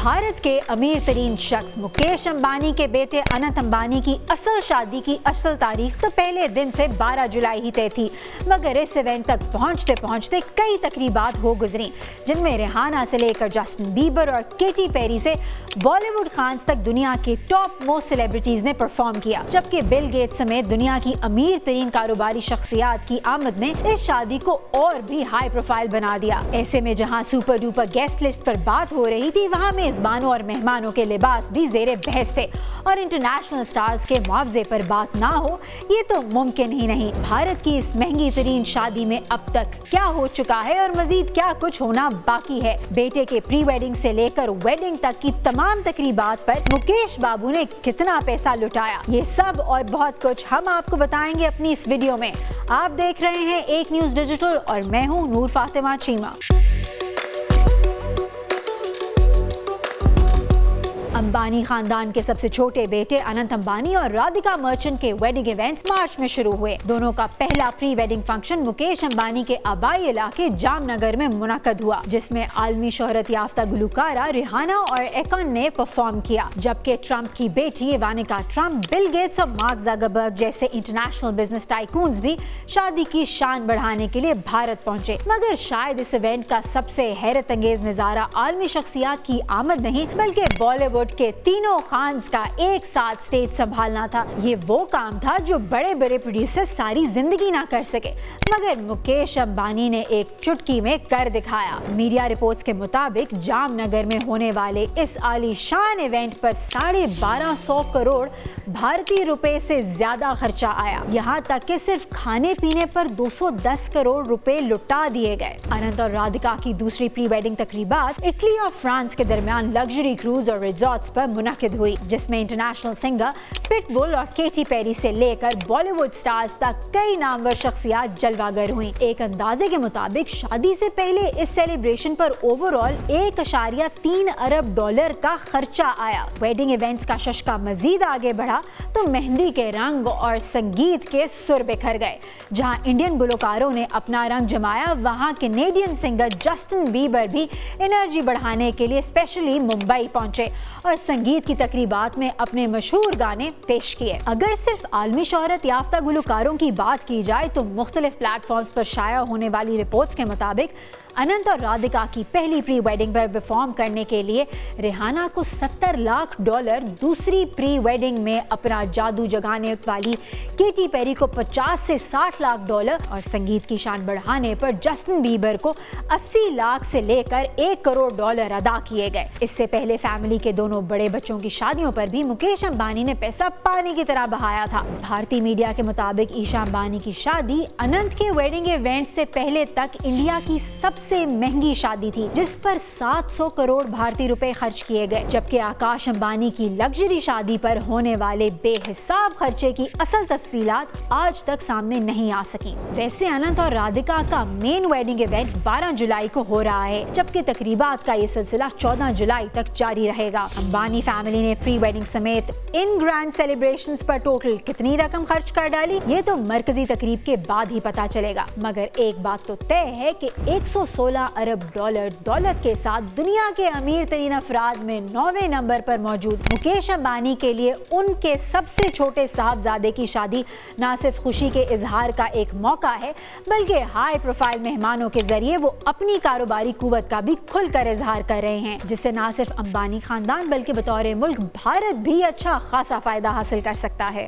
भारत के अमीर तरीन शख्स मुकेश अंबानी के बेटे अनंत अंबानी की असल शादी की असल तारीख तो पहले दिन से 12 जुलाई ही तय थी, मगर इस इवेंट तक पहुंचते पहुंचते कई तकरीबात हो गुजरी, जिनमें रिहाना से लेकर जस्टिन बीबर और केटी पेरी से बॉलीवुड खान्स तक दुनिया के टॉप मोस्ट सेलिब्रिटीज ने परफॉर्म किया। जबकि बिल गेट्स समेत दुनिया की अमीर तरीन कारोबारी शख्सियात की आमद ने इस शादी को और भी हाई प्रोफाइल बना दिया। ऐसे में जहां सुपर डुपर गेस्ट लिस्ट पर बात हो रही थी, वहां मेजबानों और मेहमानों के लिबास भी जेरे बहस थे और इंटरनेशनल स्टार्स के मुआवजे पर बात ना हो ये तो मुमकिन ही नहीं। भारत की इस महंगी तरीन शादी में अब तक क्या हो चुका है और मजीद क्या कुछ होना बाकी है। बेटे के प्री वेडिंग से लेकर वेडिंग तक की तमाम तकरीबात पर मुकेश बाबू ने कितना पैसा लुटाया, ये सब और बहुत कुछ हम आपको बताएंगे अपनी इस वीडियो में। आप देख रहे हैं एक न्यूज़ डिजिटल और मैं हूँ नूर फातिमा चीमा। अंबानी खानदान के सबसे छोटे बेटे अनंत अंबानी और राधिका मर्चेंट के वेडिंग इवेंट्स मार्च में शुरू हुए। दोनों का पहला pre wedding function Mukesh Ambani के आबाई इलाके जामनगर में मुनक्कद हुआ, जिसमें आलमी शोहरत याफ्ता गुलकारा रिहाना और एकॉन ने परफॉर्म किया। जबकि ट्रंप की बेटी इवानिका ट्रंप, बिल गेट्स और मार्क ज़करबर्ग जैसे इंटरनेशनल बिजनेस टाइकून्स भी शादी की शान बढ़ाने के लिए भारत पहुंचे। मगर शायद इस इवेंट का सबसे हैरत अंगेज नजारा आलमी शख्सियात की आमद नहीं, बल्कि बॉलीवुड के तीनों खान्स का एक साथ स्टेज संभालना था। ये वो काम था जो बड़े बड़े प्रोड्यूसर सारी जिंदगी ना कर सके, मगर मुकेश अंबानी ने एक चुटकी में कर दिखाया। मीडिया रिपोर्ट्स के मुताबिक जामनगर में होने वाले इस आलीशान इवेंट पर 1250 करोड़ भारतीय रुपए से ज्यादा खर्चा आया। यहाँ तक कि सिर्फ खाने पीने पर 210 करोड़ रुपए लुटा दिए गए। अनंत और राधिका की दूसरी प्री वेडिंग तकरीबात इटली और फ्रांस के दरमियान लग्जरी क्रूज और रिजॉर्ट्स पर मुनक्किद हुई, जिसमें इंटरनेशनल सिंगर पिटबुल और केटी पेरी से लेकर बॉलीवुड स्टार्स तक कई नामवर शख्सियात जलवागर हुई। एक अंदाजे के मुताबिक शादी से पहले इस सेलिब्रेशन पर ओवरऑल 1.3 अरब डॉलर का खर्चा आया। वेडिंग इवेंट्स का शशका मजीद आगे बढ़ा तो मेहंदी के रंग और संगीत के सुर बिखर गए। जहां इंडियन गुलकारों ने अपना रंग जमाया, वहां कैनेडियन सिंगर जस्टिन बीबर भी एनर्जी बढ़ाने के लिए स्पेशली मुंबई पहुंचे और संगीत की तकरीबात में अपने मशहूर गाने पेश किए। अगर सिर्फ आलमी शोहरत याफ्ता गुलकारों की बात की जाए तो मुख्तलिफ प्लेटफॉर्म्स पर शाया होने वाली रिपोर्ट्स के मुताबिक अनंत और राधिका की पहली प्री वेडिंग पर परफॉर्म करने के लिए रिहाना को 70 लाख डॉलर, दूसरी प्री वेडिंग में अपना जादू जगाने वाली केटी पेरी को 50 से 60 लाख डॉलर और संगीत की शान बढ़ाने पर जस्टिन बीबर को 80 लाख से लेकर 1 करोड़ डॉलर अदा किए गए। इससे पहले फैमिली के दोनों बड़े बच्चों की शादियों पर भी मुकेश अंबानी ने पैसा पानी की तरह बहाया था। भारतीय मीडिया के मुताबिक ईशा अंबानी की शादी अनंत के वेडिंग इवेंट से पहले तक इंडिया की सबसे महंगी शादी थी, जिस पर 700 करोड़ भारतीय रुपए खर्च किए गए। जबकि आकाश अंबानी की लग्जरी शादी पर होने वाले बेहिसाब खर्चे की असल तफसीलात आज तक सामने नहीं आ सकी। वैसे अनंत और राधिका का मेन वेडिंग इवेंट 12 जुलाई को हो रहा है, जबकि तकरीबात का ये सिलसिला 14 जुलाई तक जारी रहेगा। अंबानी फैमिली ने प्री वेडिंग समेत इन ग्रैंड सेलिब्रेशंस पर टोटल कितनी रकम खर्च कर डाली, ये तो मरकजी तकरीब के बाद ही पता चलेगा। मगर एक बात तो तय है कि 116 अरब डॉलर दौलत के साथ दुनिया के अमीर तरीन अफराद में 9वें नंबर पर मौजूद मुकेश अंबानी के लिए उनके सबसे छोटे साहबजादे की शादी न सिर्फ खुशी के इजहार का एक मौका है, बल्कि हाई प्रोफाइल मेहमानों के जरिए वो अपनी कारोबारी कुव्वत का भी खुलकर इजहार कर रहे हैं, जिससे न सिर्फ अंबानी खानदान बल्कि बतौर मुल्क भारत भी अच्छा खासा फायदा हासिल कर सकता है।